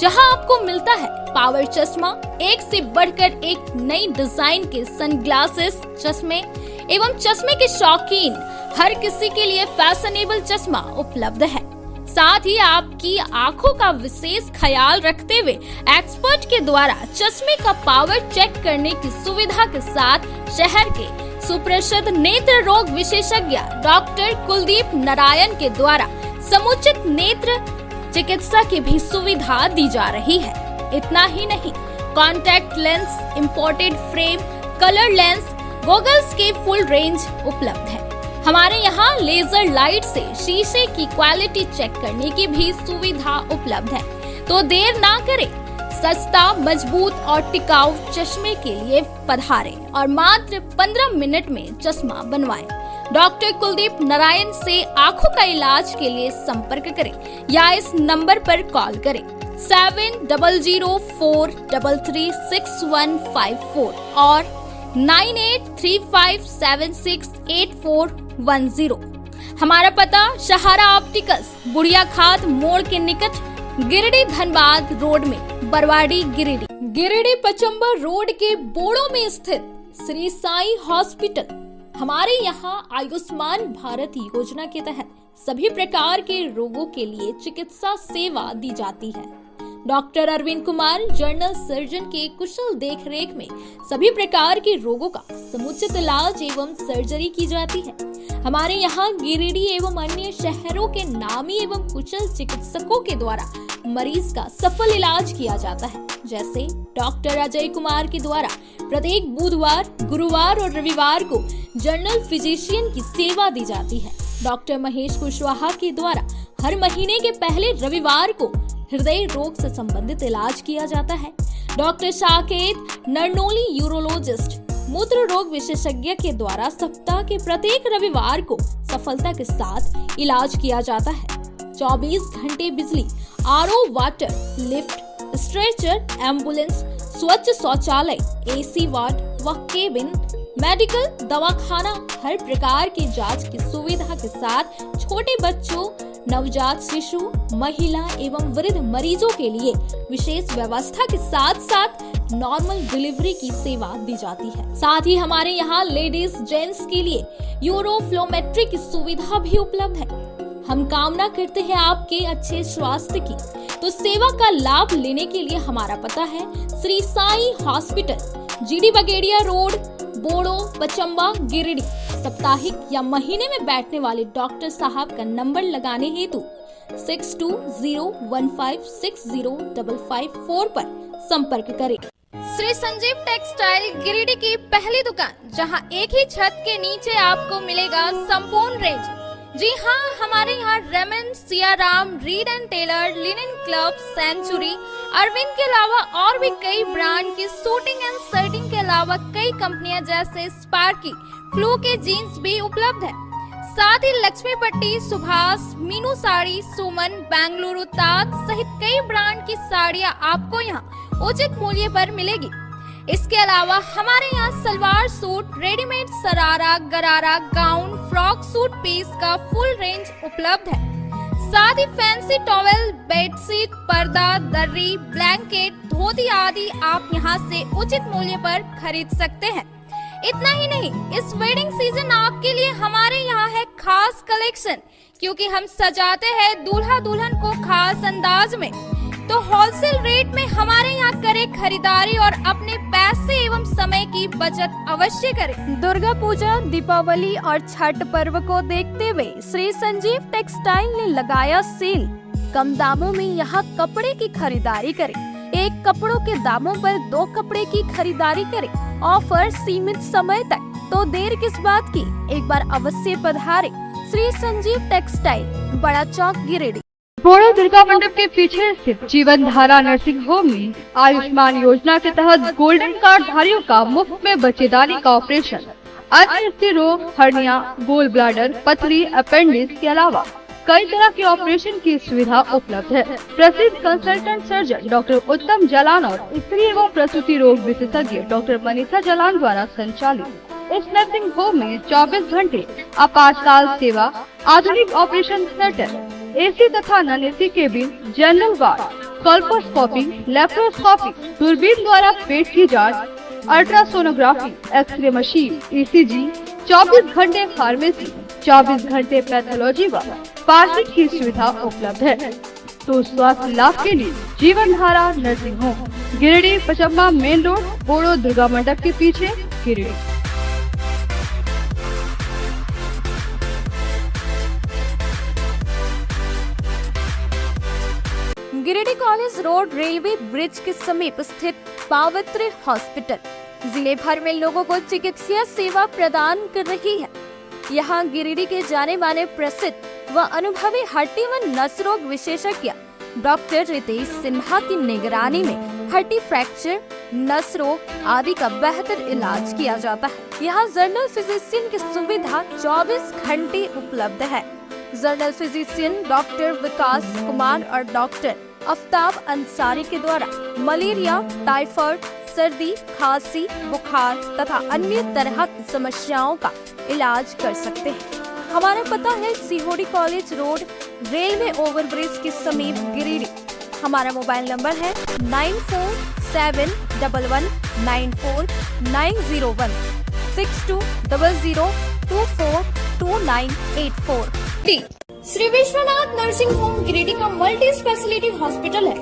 जहां आपको मिलता है पावर चश्मा, एक से बढ़कर एक नई डिजाइन के सनग्लासेस, चश्मे एवं चश्मे के शौकीन हर किसी के लिए फैशनेबल चश्मा उपलब्ध है। साथ ही आपकी आंखों का विशेष ख्याल रखते हुए एक्सपर्ट के द्वारा चश्मे का पावर चेक करने की सुविधा के साथ शहर के सुप्रसिद्ध नेत्र रोग विशेषज्ञ डॉक्टर कुलदीप नारायण के द्वारा समुचित नेत्र चिकित्सा की भी सुविधा दी जा रही है। इतना ही नहीं, contact lens, imported frame, colour lens, goggles के फुल रेंज उपलब्ध है। हमारे यहाँ लेजर लाइट से शीशे की क्वालिटी चेक करने की भी सुविधा उपलब्ध है। तो देर ना करें, सस्ता, मजबूत और टिकाऊ चश्मे के लिए पधारें और मात्र 15 मिनट में चश्मा बनवाएं। डॉक्टर कुलदीप नारायण से आंखों का इलाज के लिए संपर्क करें या इस नंबर पर कॉल करें 7004336154 और 9835768410। हमारा पता सहारा ऑप्टिकल्स, बुढ़िया खाद मोड़ के निकट, गिरिडीह धनबाद रोड में, बरवाडी गिरिडीह। गिरिडीह पचम्बर रोड के बोड़ो में स्थित श्री साई हॉस्पिटल। हमारे यहाँ आयुष्मान भारत योजना के तहत सभी प्रकार के रोगों के लिए चिकित्सा सेवा दी जाती है। Doctor Arvind Kumar general surgeon के कुशल देखरेख में सभी प्रकार के रोगों का समुचित इलाज एवं सर्जरी की जाती है। हमारे यहाँ गिरिडीह एवं अन्य शहरों के नामी एवं कुशल चिकित्सकों के द्वारा मरीज का सफल इलाज किया जाता है। जैसे डॉक्टर अजय कुमार के द्वारा प्रत्येक बुधवार, गुरुवार और रविवार को जनरल फिजिशियन की सेवा दी जाती है। डॉक्टर महेश कुशवाहा के द्वारा हर महीने के पहले रविवार को हृदय रोग से संबंधित इलाज किया जाता है। डॉक्टर साकेत नरनोली यूरोलॉजिस्ट मूत्र रोग विशेषज्ञ के द्वारा सप्ताह के प्रत्येक रविवार को सफलता के साथ इलाज किया जाता है। 24 घंटे बिजली, RO water, lift, stretcher, ambulance, स्वच्छ शौचालय, AC वार्ड व केबिन, मेडिकल, दवाखाना, हर प्रकार की जांच की सुविधा के साथ छोटे बच्चों, नवजात शिशु, महिला एवं वृद्ध मरीजों के लिए विशेष व्यवस्था के साथ साथ नॉर्मल डिलीवरी की सेवा दी जाती है। साथ ही हमारे यहाँ लेडीज जेंट्स के लिए यूरोफ्लोमेट्री की सुविधा भी उपलब्ध है। हम कामना करते हैं आपके अच्छे स्वास्थ्य की। तो सेवा का लाभ लेने के लिए हमारा पता है श्री साई हॉस्पिटल, GD बगेड़िया रोड, बोड़ो, पचम्बा, गिरिडीह। साप्ताहिक या महीने में बैठने वाले डॉक्टर साहब का नंबर लगाने हेतु 6201560554 पर संपर्क करें। श्री संजीव टेक्सटाइल गिरिडीह की पहली दुकान, जहां एक ही छत के नीचे आपको मिलेगा संपूर्ण रेंज। जी हाँ, हमारे यहाँ Raymond, Siyaram, Reid and Taylor, Linen Club, Century, Arvind के अलावा और भी कई ब्रांड की सूटिंग एंड शर्टिंग के अलावा कई कंपनियां जैसे स्पार्की, फ्लू के जीन्स भी उपलब्ध है। साथ ही लक्ष्मी पट्टी, सुभाष, मीनू साड़ी, सुमन, बेंगलुरु ताज सहित कई ब्रांड की साड़ियां आपको यहाँ उचित मूल्य पर मिलेगी। इसके अलावा हमारे यहाँ सलवार सूट, रेडीमेड सरारा, गरारा, गाउन, फ्रॉक सूट पीस का फुल रेंज उपलब्ध है। साथ ही फैंसी टॉवेल, बेडशीट, पर्दा, दर्री, ब्लैंकेट, धोती आदि आप यहाँ से उचित मूल्य पर खरीद सकते हैं। इतना ही नहीं, इस वेडिंग सीजन आपके लिए हमारे यहाँ है खास कलेक्शन, क्योंकि हम सजाते हैं दूल्हा दुल्हन को खास अंदाज में। तो होलसेल रेट में हमारे यहाँ करें खरीदारी और अपने पैसे एवं समय की बचत अवश्य करें। दुर्गा पूजा, दीपावली और छठ पर्व को देखते हुए श्री संजीव टेक्सटाइल ने लगाया सेल। कम दामों में यहाँ कपड़े की खरीदारी करें। एक कपड़ों के दामों पर 2 कपड़े की खरीदारी करें। ऑफर सीमित समय तक, तो देर किस बात की, एक बार अवश्य पधारें। श्री संजीव टेक्सटाइल, बड़ा चौक, गिरिडीह। बोड़ो दुर्गा मंडप के पीछे स्थित जीवन धारा नर्सिंग होम में आयुष्मान योजना के तहत गोल्डन कार्ड धारियों का मुफ्त में बच्चेदानी का ऑपरेशन, अन्य स्त्री रोग, हर्निया, गोल ब्लाडर, पथरी, अपेंडिक्स के अलावा कई तरह के ऑपरेशन की सुविधा उपलब्ध है। प्रसिद्ध कंसल्टेंट सर्जन डॉक्टर उत्तम जलान और स्त्री एवं प्रसूति रोग विशेषज्ञ डॉक्टर मनीषा जलान द्वारा संचालित इस नर्सिंग होम में 24 घंटे आपातकाल सेवा, आधुनिक ऑपरेशन थिएटर, एसी तथा non AC cabin, general ward, colposcopy, laparoscopy, दूरबीन द्वारा पेट की जांच, अल्ट्रासोनोग्राफी, एक्सरे मशीन, ईसीजी, 24 घंटे फार्मेसी, 24 घंटे पैथोलॉजी व पार्किंग की सुविधा उपलब्ध है। तो स्वास्थ्य लाभ के लिए Jeevan Dhara nursing home, Giridih, Pachamba main road, Bodo Durga Mandap के पीछे, Giridih. Giridih college road, railway bridge के समीप स्थित पावित्र हॉस्पिटल जिले भर में लोगों को चिकित्सा सेवा प्रदान कर रही है। यहाँ गिरिडीह के जाने माने प्रसिद्ध व अनुभवी हड्डी व नस रोग विशेषज्ञ डॉक्टर रितेश सिन्हा की निगरानी में हड्डी फ्रैक्चर, नस रोग आदि का बेहतर इलाज किया जाता है। यहाँ जनरल फिजिशियन की सुविधा 24 घंटे उपलब्ध है। जनरल फिजिशियन डॉक्टर विकास कुमार और डॉक्टर आफ्ताब अंसारी के द्वारा मलेरिया, टाइफाइड, सर्दी, खांसी, बुखार तथा अन्य तरह की समस्याओं का इलाज कर सकते हैं। हमारा पता है Sihodih college road, railway overbridge के समीप, गिरिडीह। हमारा मोबाइल नंबर है 9471194901 6200242984। श्री विश्वनाथ नर्सिंग होम गिरिडीह का मल्टी स्पेशलिटी हॉस्पिटल है।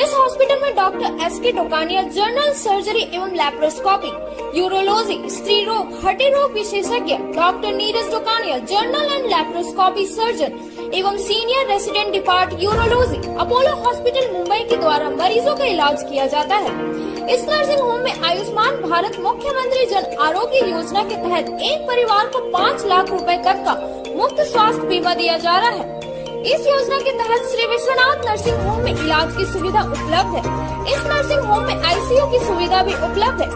इस हॉस्पिटल में doctor S K. Dokania general surgery एवं लैप्रोस्कोपी, यूरोलॉजी, स्त्री रोग, हड्डी रोग विशेषज्ञ doctor Neeraj Dokania general and laparoscopy surgeon एवं senior resident depart urology Apollo hospital Mumbai के द्वारा मरीजों का इलाज किया जाता है। इस नर्सिंग होम में आयुष्मान भारत मुख्यमंत्री जन आरोग्य योजना के तहत एक परिवार को 5 लाख रुपए तक का मुफ्त स्वास्थ्य बीमा दिया जा रहा है। इस योजना के तहत श्री विश्वनाथ नर्सिंग होम में इलाज की सुविधा उपलब्ध है। इस नर्सिंग होम में आईसीयू की सुविधा भी उपलब्ध है।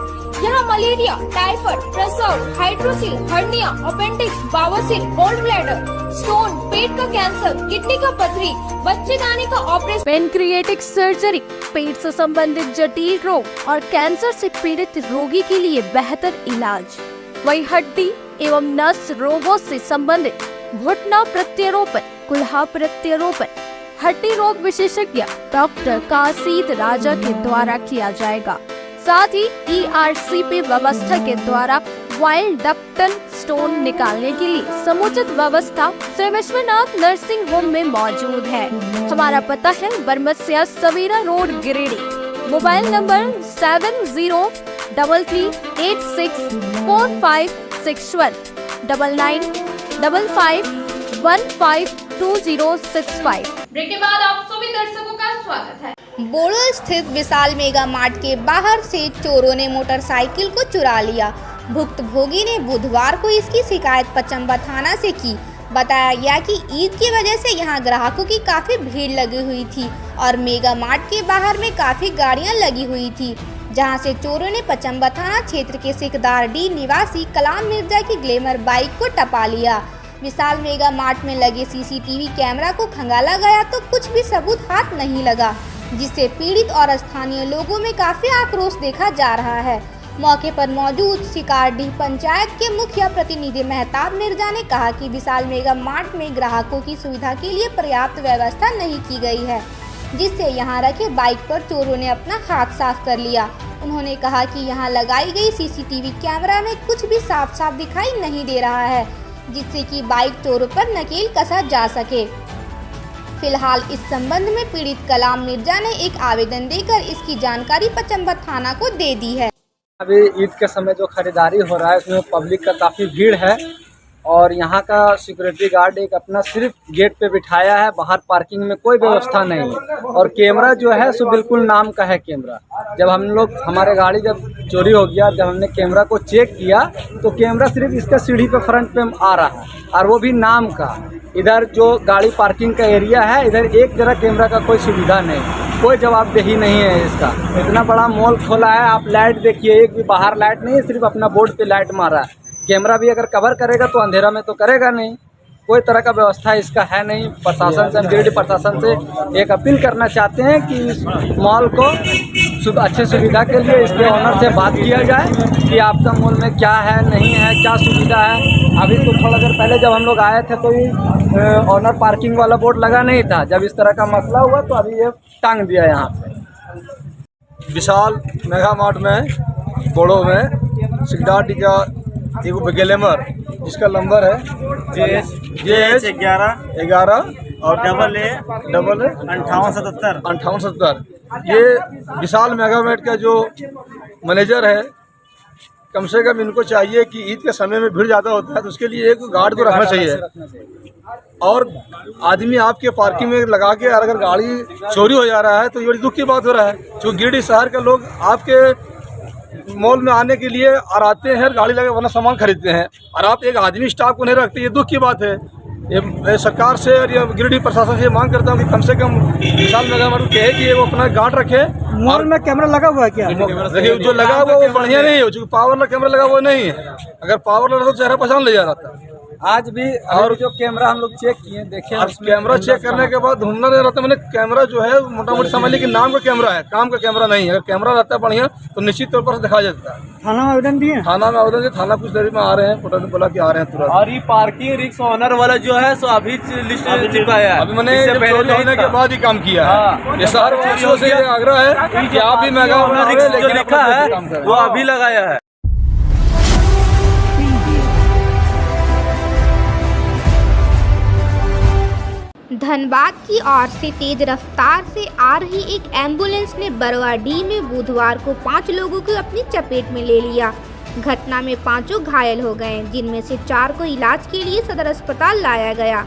यहाँ मलेरिया, टाइफाइड, प्रसव, हाइड्रोसिल, हर्निया, अपेंडिक्स, बवासीर, गोल्ड ब्लैडर, स्टोन, पेट का कैंसर, किडनी का पथरी, बच्चेदानी का ऑपरेशन, पेनक्रिएटिक सर्जरी, पेट से संबंधित जटिल रोग और कैंसर से पीड़ित रोगी के लिए बेहतर इलाज। वही हड्डी एवं नस रोगों से संबंधित घुटना प्रत्यारोपण, कुल्हा प्रत्यारोपण, हड्डी रोग विशेषज्ञ डॉक्टर कासिद राजा के द्वारा किया जाएगा। साथ ही ERCP व्यवस्था के द्वारा वाइल्ड डक्टल स्टोन निकालने के लिए समुचित व्यवस्था श्री विश्वनाथ नर्सिंग होम में मौजूद है। हमारा पता है Baramsia Savera road, Giridih. Mobile number 7008645661 9955152065। Break के बाद आप सभी दर्शकों का स्वागत है। बोड़ो स्थित विशाल मेगा मार्ट के बाहर से चोरों ने मोटरसाइकिल को चुरा लिया। भुक्तभोगी ने बुधवार को इसकी शिकायत पचम्बा थाना से की। बताया गया कि ईद की वजह से यहां ग्राहकों की काफ़ी भीड़ लगी हुई थी और मेगा मार्ट के बाहर में काफ़ी गाड़ियां लगी हुई थी, जहां से चोरों ने पचम्बा थाना क्षेत्र के सिकदार डी निवासी कलाम मिर्जा की ग्लैमर बाइक को टपा लिया। विशाल मेगा मार्ट में लगे CCTV कैमरा को खंगाला गया तो कुछ भी सबूत हाथ नहीं लगा, जिससे पीड़ित और स्थानीय लोगों में काफ़ी आक्रोश देखा जा रहा है। मौके पर मौजूद शिकारडीह पंचायत के मुखिया प्रतिनिधि मेहताब मिर्जा ने कहा कि विशाल मेगा मार्ट में ग्राहकों की सुविधा के लिए पर्याप्त व्यवस्था नहीं की गई है, जिससे यहां रखे बाइक पर चोरों ने अपना हाथ साफ कर लिया। उन्होंने कहा कि यहां लगाई गई सीसीटीवी कैमरा में कुछ भी साफ साफ दिखाई नहीं दे रहा है, जिससे कि बाइक चोरों पर नकेल कसा जा सके। फिलहाल इस संबंध में पीड़ित कलाम मिर्जा ने एक आवेदन देकर इसकी जानकारी पचम्बर थाना को दे दी है। अभी ईद के समय जो खरीदारी हो रहा है उसमें पब्लिक का काफ़ी भीड़ है और यहाँ का सिक्योरिटी गार्ड एक अपना सिर्फ गेट पे बिठाया है, बाहर पार्किंग में कोई व्यवस्था नहीं है। और कैमरा जो है सो बिल्कुल नाम का है कैमरा। जब हम लोग हमारे गाड़ी जब चोरी हो गया, जब हमने कैमरा को चेक किया तो कैमरा सिर्फ इसका सीढ़ी पे फ्रंट पे आ रहा है और वो भी नाम का। इधर जो गाड़ी पार्किंग का एरिया है इधर एक जरा कैमरा का कोई सुविधा नहीं, कोई जवाबदेही नहीं है इसका। इतना बड़ा मॉल खोला है, आप लाइट देखिए, एक भी बाहर लाइट नहीं है, सिर्फ अपना बोर्ड पे लाइट मारा है। कैमरा भी अगर कवर करेगा तो अंधेरा में तो करेगा नहीं, कोई तरह का व्यवस्था इसका है नहीं। प्रशासन से, गिरिडीह प्रशासन से एक अपील करना चाहते हैं कि इस मॉल को अच्छे सुविधा के लिए इसके ऑनर से बात किया जाए कि आपका मॉल में क्या है, नहीं है, क्या सुविधा है। अभी तो थोड़ा देर पहले जब हम लोग आए थे तो ऑनर पार्किंग वाला बोर्ड लगा नहीं था। जब इस तरह का मसला हुआ तो अभी ये टांग दिया यहाँ पे। विशाल मेगा मार्ट में बोड़ो में सिकदाटी का एक ग्लैमर जिसका नंबर है JH 11 और डबल ए 5877। ये विशाल मेगा मार्ट का जो मैनेजर है, कम से कम इनको चाहिए कि ईद के समय में भीड़ ज़्यादा होता है तो उसके लिए एक गार्ड को रखना चाहिए। और आदमी आपके पार्किंग में लगा के अगर गाड़ी चोरी हो जा रहा है तो ये बड़ी दुख की बात हो रहा है। क्योंकि गिरिडीह शहर के लोग आपके मॉल में आने के लिए और आते हैं, गाड़ी लगे वरना सामान खरीदते हैं, और आप एक आदमी स्टाफ को नहीं रखते, ये दुख की बात है। ये सरकार से और ये गिरिडीह प्रशासन से मांग करता हूँ कि कम से कम विशाल मेगा मार्ट कहे कि वो अपना गार्ड रखे। मॉल में कैमरा लगा हुआ है क्या? देखिए जो लगा हुआ वो बढ़िया नहीं है, क्योंकि पावर वाला कैमरा लगा हुआ नहीं है। अगर पावर वाला तो चेहरा पहचान ले जा रहा था। आज भी और जो कैमरा हम लोग चेक किए, देखे, और कैमरा चेक करने के बाद ढूंढना नहीं रहता। मैंने कैमरा जो है मोटा मोटी समझ ली कि नाम का कैमरा है, काम का कैमरा नहीं है। अगर कैमरा रहता है बढ़िया तो निश्चित तौर पर से दिखा जाता है। थाना में आवेदन दिए? थाना में आवेदन दिए, थाना कुछ देर में आ रहे हैं, पुलिस बोला कि आ रहे हैं तुरंत। और ये पार्किंग रिक्स ऑनर वाला जो है सो अभी लिस्ट चिपकाया है। अभी मैंने चोरी होने के बाद ही काम किया है। ये सारे चीजों से आग्रह है कि आप भी मेगा जो लिखा है वो अभी लगाया है। धनबाद की ओर से तेज रफ्तार से आ रही एक एम्बुलेंस ने बरवाडीह में बुधवार को 5 लोगों को अपनी चपेट में ले लिया। घटना में 5 घायल हो गए, जिनमें से 4 को इलाज के लिए सदर अस्पताल लाया गया।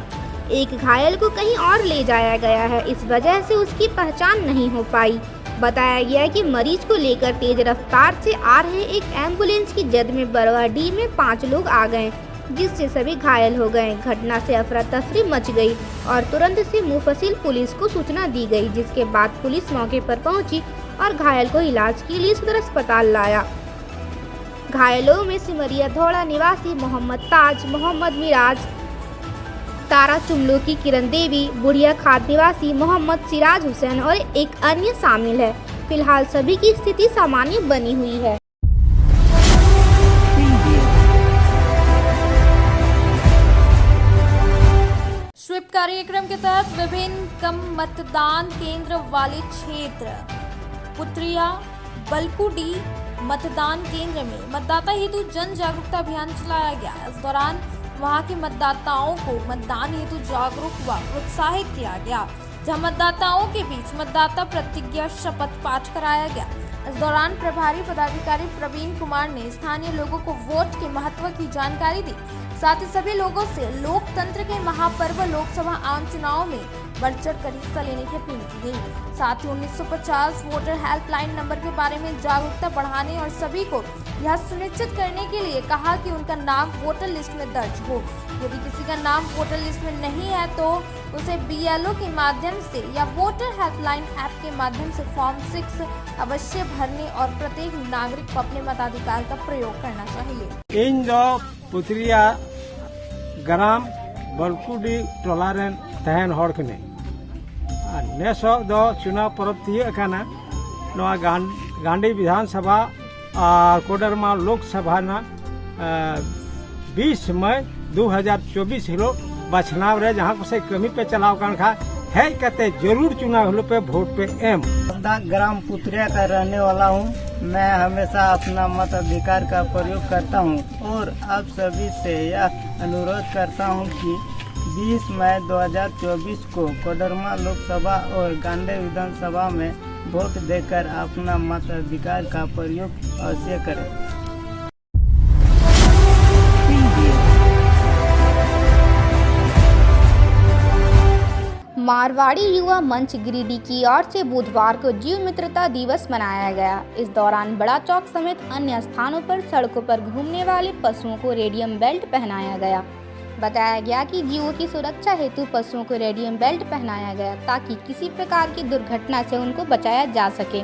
एक घायल को कहीं और ले जाया गया है, इस वजह से उसकी पहचान नहीं हो पाई। बताया गया कि मरीज को लेकर तेज रफ्तार से आ रहे एक एम्बुलेंस की जद में बरवाडीह में 5 लोग आ गए, जिससे सभी घायल हो गए। घटना से अफरा तफरी मच गई और तुरंत से मुफस्सिल पुलिस को सूचना दी गई, जिसके बाद पुलिस मौके पर पहुंची और घायल को इलाज के लिए सदर अस्पताल लाया। घायलों में सिमरिया धौड़ा निवासी मोहम्मद ताज, मोहम्मद मिराज, तारा चुमलो की किरण देवी, बुढ़िया खाद निवासी मोहम्मद सिराज हुसैन और एक अन्य शामिल है। फिलहाल सभी की स्थिति सामान्य बनी हुई है। स्वीप कार्यक्रम के तहत विभिन्न कम मतदान केंद्र वाले क्षेत्र पुत्रिया बलकुडी मतदान केंद्र में मतदाता हेतु जन जागरूकता अभियान चलाया गया। इस दौरान वहां के मतदाताओं को मतदान हेतु जागरूक व प्रोत्साहित किया गया, जहां मतदाताओं के बीच मतदाता प्रतिज्ञा शपथ पाठ कराया गया। इस दौरान प्रभारी पदाधिकारी प्रवीण कुमार ने स्थानीय लोगों को वोट के महत्व की जानकारी दी। साथ ही सभी लोगों से लोकतंत्र के महापर्व लोकसभा आम चुनाव में बढ़ चढ़ कर हिस्सा लेने की अपील की गई। साथ ही 1950 वोटर हेल्पलाइन नंबर के बारे में जागरूकता बढ़ाने और सभी को यह सुनिश्चित करने के लिए कहा कि उनका नाम वोटर लिस्ट में दर्ज हो। यदि किसी का नाम वोटर लिस्ट में नहीं है तो उसे BLO के माध्यम से या वोटर हेल्पलाइन ऐप के माध्यम से फॉर्म 6 अवश्य भरने और प्रत्येक नागरिक को अपने मताधिकार का प्रयोग करना चाहिए। इन दो पुत्रिया ग्राम बलकुडी टोलारेन तहन हड़ कने नेस दो चुनाव परब तीय गांडी विधानसभा कोडरमा लोकसभा ना 20 मई 2024 हिरो बचनाव रहे जहाँ से कमी पे चलाव कणखा है कहते जरूर चुनाव हलो पे वोट पे एम। ग्राम पुत्रिया का रहने वाला हूँ। मैं हमेशा अपना मताधिकार का प्रयोग करता हूँ और आप सभी से यह अनुरोध करता हूँ कि 20 मई 2024 को कोडरमा लोकसभा और गांडे विधानसभा में वोट देकर अपना मताधिकार का प्रयोग अवश्य करें। मारवाड़ी युवा मंच गिरिडीह की ओर से बुधवार को जीव मित्रता दिवस मनाया गया। इस दौरान बड़ा चौक समेत अन्य स्थानों पर सड़कों पर घूमने वाले पशुओं को रेडियम बेल्ट पहनाया गया। बताया गया कि जीवों की सुरक्षा हेतु पशुओं को रेडियम बेल्ट पहनाया गया ताकि किसी प्रकार की दुर्घटना से उनको बचाया जा सके।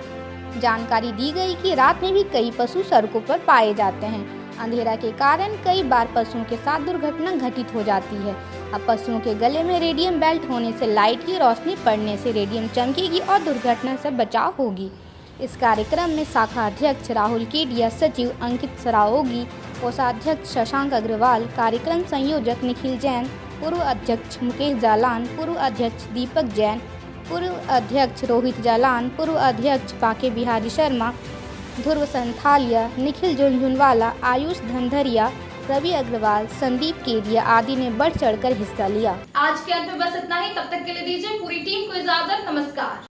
जानकारी दी गई कि रात में भी कई पशु सड़कों पर पाए जाते हैं। अंधेरा के कारण कई बार पशुओं के साथ दुर्घटना घटित हो जाती है। अब पशुओं के गले में रेडियम बेल्ट होने से लाइट की रोशनी पड़ने से रेडियम चमकेगी और दुर्घटना से बचाव होगी। इस कार्यक्रम में शाखा अध्यक्ष राहुल केडिया, सचिव अंकित सराओगी, कोषाध्यक्ष शशांक अग्रवाल, कार्यक्रम संयोजक निखिल जैन, पूर्व अध्यक्ष मुकेश जालान, पूर्व अध्यक्ष दीपक जैन, पूर्व अध्यक्ष रोहित जालान, पूर्व अध्यक्ष बाके बिहारी शर्मा, ध्रुव संथालिया, निखिल झुनझुनवाला, आयुष धंधरिया, रवि अग्रवाल, संदीप केडिया आदि ने बढ़ चढ़कर हिस्सा लिया। आज के अंत में बस इतना ही। तब तक के लिए दीजिए पूरी टीम को इजाजत। नमस्कार।